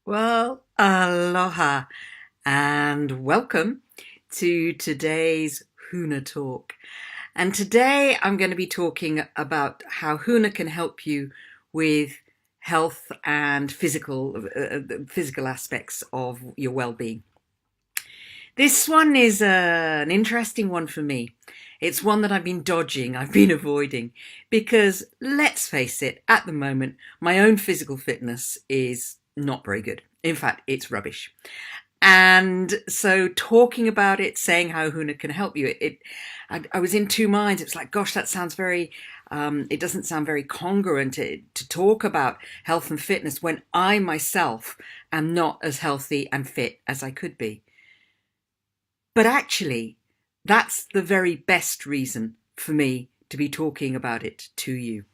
Well, aloha and welcome to today's Huna talk. And today I'm going to be talking about how Huna can help you with health and physical aspects of your well-being. This one is an interesting one for me. It's one that I've been dodging, I've been avoiding, because let's face it, at the moment, my own physical fitness is not very good. In fact, it's rubbish. And so talking about it, saying how Huna can help you, I was in two minds. It's like, gosh, that sounds very, it doesn't sound very congruent to talk about health and fitness when I myself am not as healthy and fit as I could be. But actually, that's the very best reason for me to be talking about it to you,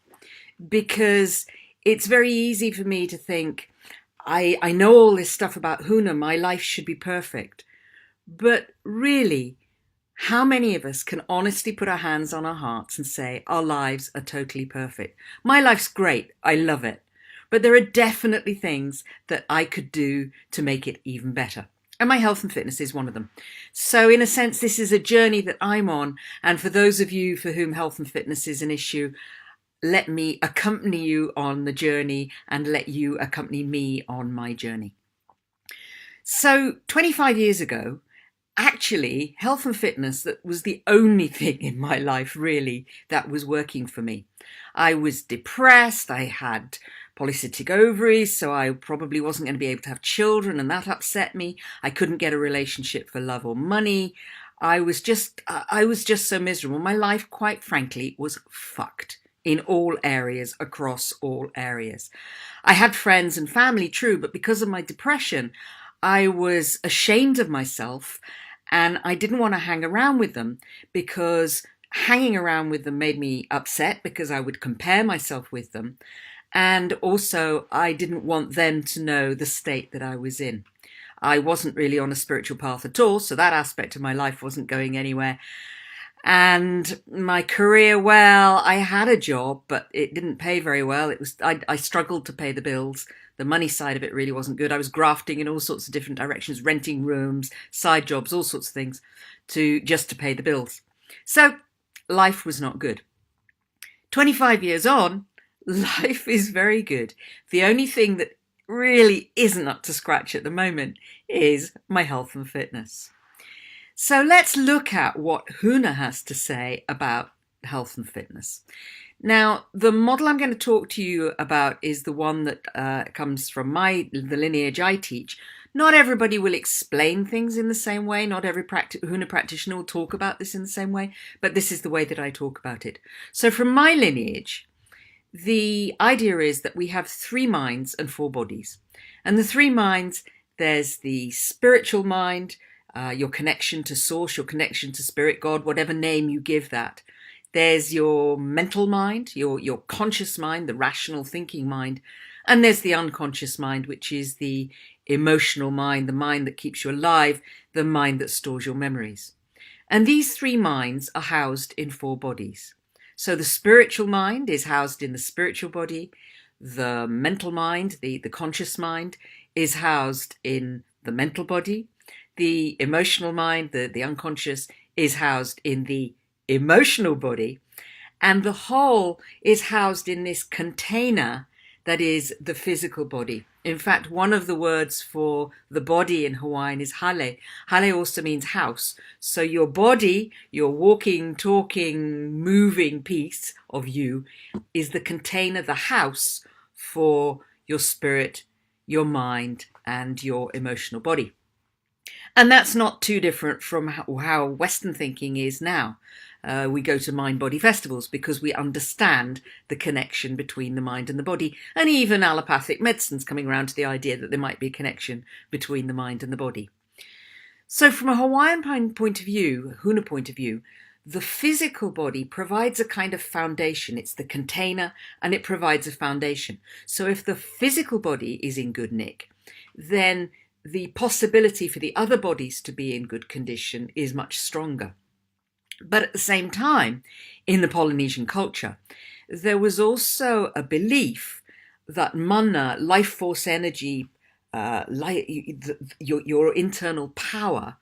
because it's very easy for me to think, I know all this stuff about Huna, my life should be perfect. But really, how many of us can honestly put our hands on our hearts and say our lives are totally perfect? My life's great, I love it. But there are definitely things that I could do to make it even better. And my health and fitness is one of them. So in a sense, this is a journey that I'm on. And for those of you for whom health and fitness is an issue, let me accompany you on the journey and let you accompany me on my journey. So 25 years ago, actually, health and fitness, that was the only thing in my life really that was working for me. I was depressed, I had polycystic ovaries, so I probably wasn't going to be able to have children, and that upset me. I couldn't get a relationship for love or money. I was just so miserable. My life, quite frankly, was fucked in all areas, across all areas. I had friends and family, true, but because of my depression, I was ashamed of myself and I didn't want to hang around with them, because hanging around with them made me upset because I would compare myself with them. And also, I didn't want them to know the state that I was in. I wasn't really on a spiritual path at all, so that aspect of my life wasn't going anywhere. And my career, well, I had a job, but it didn't pay very well. I struggled to pay the bills. The money side of it really wasn't good. I was grafting in all sorts of different directions, renting rooms, side jobs, all sorts of things just to pay the bills. So life was not good. 25 years on, life is very good. The only thing that really isn't up to scratch at the moment is my health and fitness. So let's look at what Huna has to say about health and fitness. Now, the model I'm going to talk to you about is the one that comes from the lineage I teach. Not everybody will explain things in the same way. Not every Huna practitioner will talk about this in the same way, but this is the way that I talk about it. So from my lineage, the idea is that we have 3 minds and 4 bodies. And the 3 minds, there's the spiritual mind, your connection to source, your connection to spirit, God, whatever name you give that. There's your mental mind, your conscious mind, the rational thinking mind. And there's the unconscious mind, which is the emotional mind, the mind that keeps you alive, the mind that stores your memories. And these 3 minds are housed in 4 bodies. So the spiritual mind is housed in the spiritual body. The mental mind, the conscious mind, is housed in the mental body. The emotional mind, the unconscious, is housed in the emotional body. And the whole is housed in this container that is the physical body. In fact, one of the words for the body in Hawaiian is hale. Hale also means house. So your body, your walking, talking, moving piece of you, is the container, the house for your spirit, your mind, and your emotional body. And that's not too different from how Western thinking is now. We go to mind-body festivals because we understand the connection between the mind and the body. And even allopathic medicine's coming around to the idea that there might be a connection between the mind and the body. So from a Hawaiian point of view, Huna point of view, the physical body provides a kind of foundation. It's the container and it provides a foundation. So if the physical body is in good nick, then the possibility for the other bodies to be in good condition is much stronger. But at the same time, in the Polynesian culture, there was also a belief that mana, life force energy, your internal power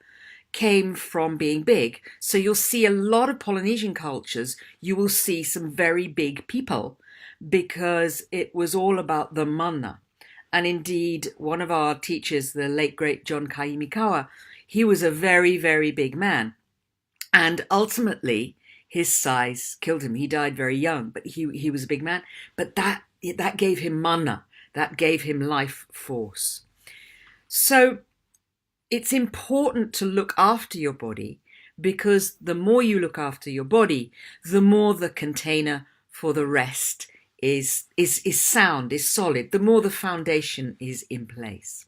came from being big. So you'll see a lot of Polynesian cultures, you will see some very big people because it was all about the mana. And indeed, one of our teachers, the late great John Kaimikawa, he was a very, very big man. And ultimately, his size killed him. He died very young, but he was a big man. But that gave him mana, that gave him life force. So it's important to look after your body, because the more you look after your body, the more the container for the rest is sound, is solid, the more the foundation is in place.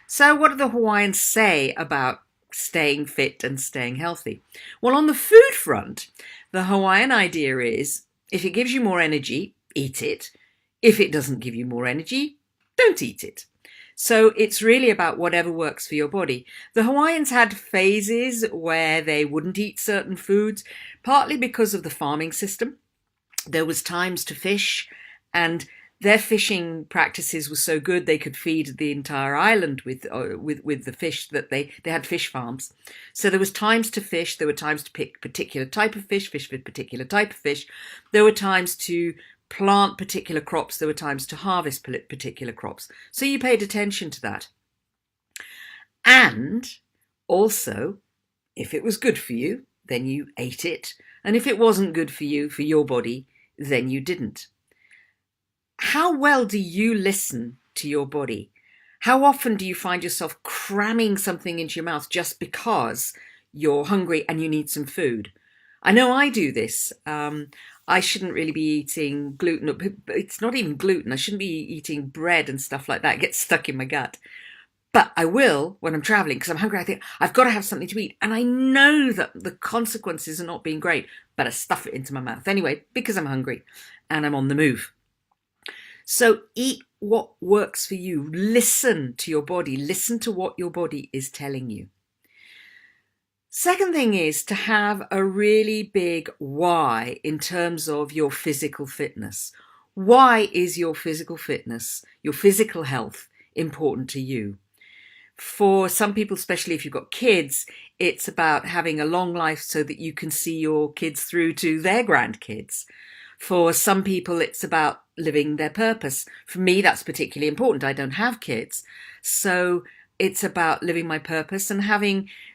So what do the Hawaiians say about staying fit and staying healthy? Well, on the food front, the Hawaiian idea is, if it gives you more energy, eat it. If it doesn't give you more energy, don't eat it. So it's really about whatever works for your body. The Hawaiians had phases where they wouldn't eat certain foods, partly because of the farming system. There was times to fish, and their fishing practices were so good they could feed the entire island with the fish that they had fish farms. So there was times to fish, there were times to pick particular type of fish with particular type of fish. There were times to plant particular crops, there were times to harvest particular crops. So you paid attention to that. And also, if it was good for you, then you ate it. And if it wasn't good for you, for your body, then you didn't. How well do you listen to your body? How often do you find yourself cramming something into your mouth just because you're hungry and you need some food? I know I do this. I shouldn't really be eating gluten. It's not even gluten. I shouldn't be eating bread and stuff like that. It gets stuck in my gut. But I will when I'm traveling because I'm hungry. I think I've got to have something to eat. And I know that the consequences are not being great, but I stuff it into my mouth anyway because I'm hungry and I'm on the move. So eat what works for you. Listen to your body. Listen to what your body is telling you. Second thing is to have a really big why in terms of your physical fitness. Why is your physical fitness, your physical health important to you? For some people, especially if you've got kids, it's about having a long life so that you can see your kids through to their grandkids. For some people, it's about living their purpose. For me, that's particularly important. I don't have kids. So it's about living my purpose and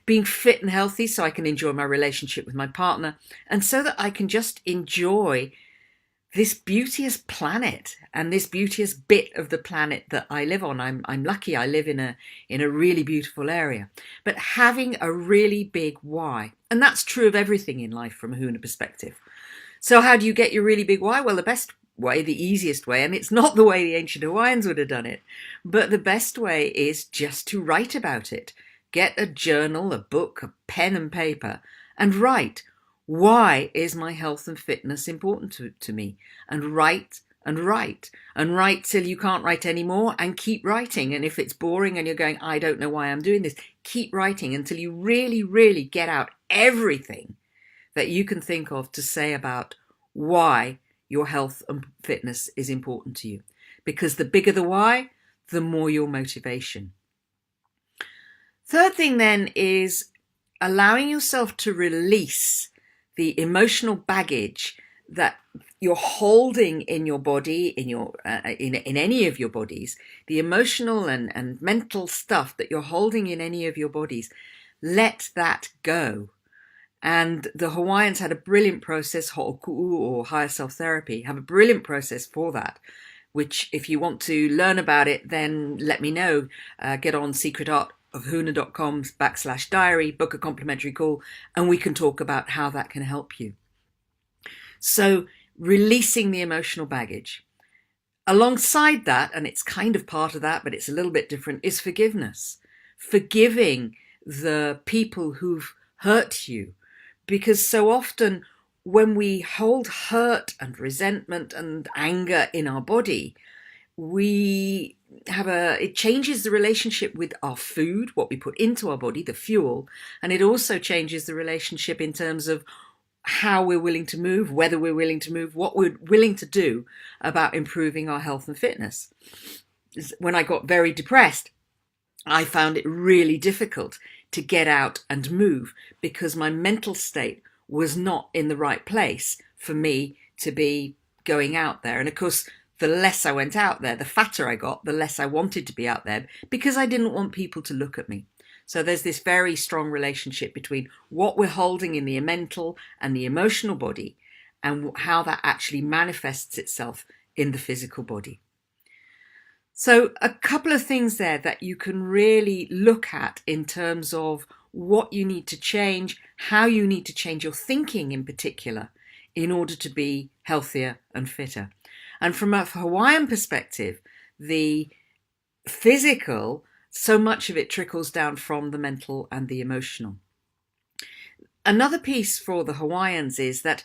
being fit and healthy so I can enjoy my relationship with my partner and so that I can just enjoy this beauteous planet and this beauteous bit of the planet that I live on. I'm lucky I live in a really beautiful area. But having a really big why, and that's true of everything in life from a Huna perspective. So how do you get your really big why? Well, the best way, the easiest way, and it's not the way the ancient Hawaiians would have done it, but the best way is just to write about it. Get a journal, a book, a pen and paper, and write. Why is my health and fitness important to me? And write and write and write till you can't write anymore, and keep writing. And if it's boring and you're going, I don't know why I'm doing this, keep writing until you really, really get out everything that you can think of to say about why your health and fitness is important to you. Because the bigger the why, the more your motivation. Third thing then is allowing yourself to release the emotional baggage that you're holding in your body, in any of your bodies, the emotional and mental stuff that you're holding in any of your bodies. Let that go. And the Hawaiians had a brilliant process, ho'oku'u or higher self-therapy, have a brilliant process for that, which if you want to learn about it, then let me know. Get on secretartofhuna.com/diary, book a complimentary call, and we can talk about how that can help you. So releasing the emotional baggage. Alongside that, and it's kind of part of that, but it's a little bit different, is forgiveness. Forgiving the people who've hurt you. Because so often when we hold hurt and resentment and anger in our body, it changes the relationship with our food, what we put into our body, the fuel, and it also changes the relationship in terms of how we're willing to move, whether we're willing to move, what we're willing to do about improving our health and fitness. when I got very depressed, I found it really difficult to get out and move because my mental state was not in the right place for me to be going out there. And of course, the less I went out there, the fatter I got, the less I wanted to be out there because I didn't want people to look at me. So there's this very strong relationship between what we're holding in the mental and the emotional body and how that actually manifests itself in the physical body. So a couple of things there that you can really look at in terms of what you need to change, how you need to change your thinking in particular in order to be healthier and fitter. And from a Hawaiian perspective, the physical, so much of it trickles down from the mental and the emotional. Another piece for the Hawaiians is that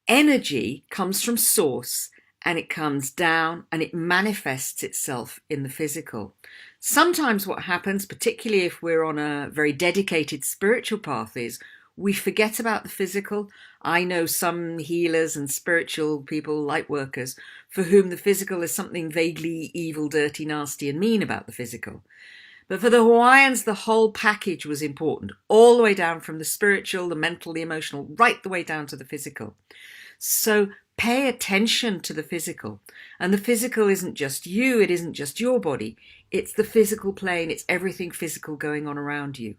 energy comes from source and it comes down and it manifests itself in the physical. Sometimes what happens, particularly if we're on a very dedicated spiritual path, is we forget about the physical. I know some healers and spiritual people, light workers, for whom the physical is something vaguely evil, dirty, nasty, and mean about the physical. But for the Hawaiians, the whole package was important, all the way down from the spiritual, the mental, the emotional, right the way down to the physical. So pay attention to the physical. And the physical isn't just you, it isn't just your body. It's the physical plane, it's everything physical going on around you.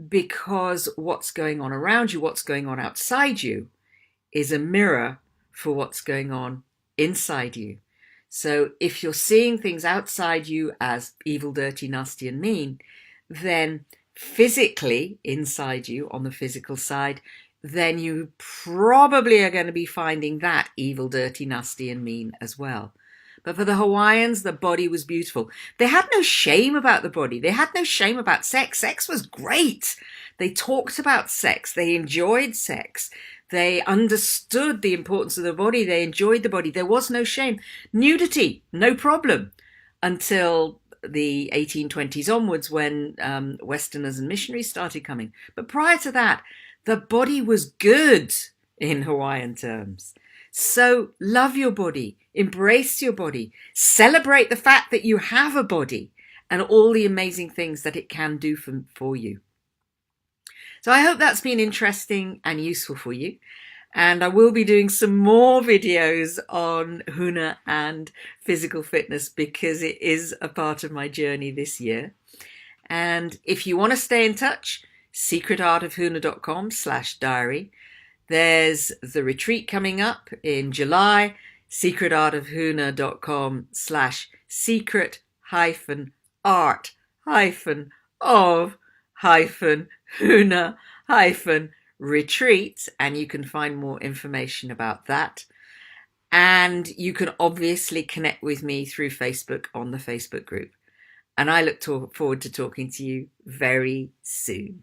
Because what's going on around you, what's going on outside you, is a mirror for what's going on inside you. So if you're seeing things outside you as evil, dirty, nasty, and mean, then physically inside you, on the physical side, then you probably are going to be finding that evil, dirty, nasty, and mean as well. But for the Hawaiians, the body was beautiful. They had no shame about the body. They had no shame about sex. Sex was great. They talked about sex. They enjoyed sex. They understood the importance of the body. They enjoyed the body. There was no shame. Nudity, no problem, until the 1820s onwards when Westerners and missionaries started coming. But prior to that, the body was good in Hawaiian terms. So love your body, embrace your body, celebrate the fact that you have a body and all the amazing things that it can do for you. So I hope that's been interesting and useful for you. And I will be doing some more videos on Huna and physical fitness because it is a part of my journey this year. And if you want to stay in touch, secretartofhuna.com/diary. There's the retreat coming up in July, secret-art-of-Huna-retreat, and you can find more information about that. And you can obviously connect with me through Facebook on the Facebook group. And I look forward to talking to you very soon.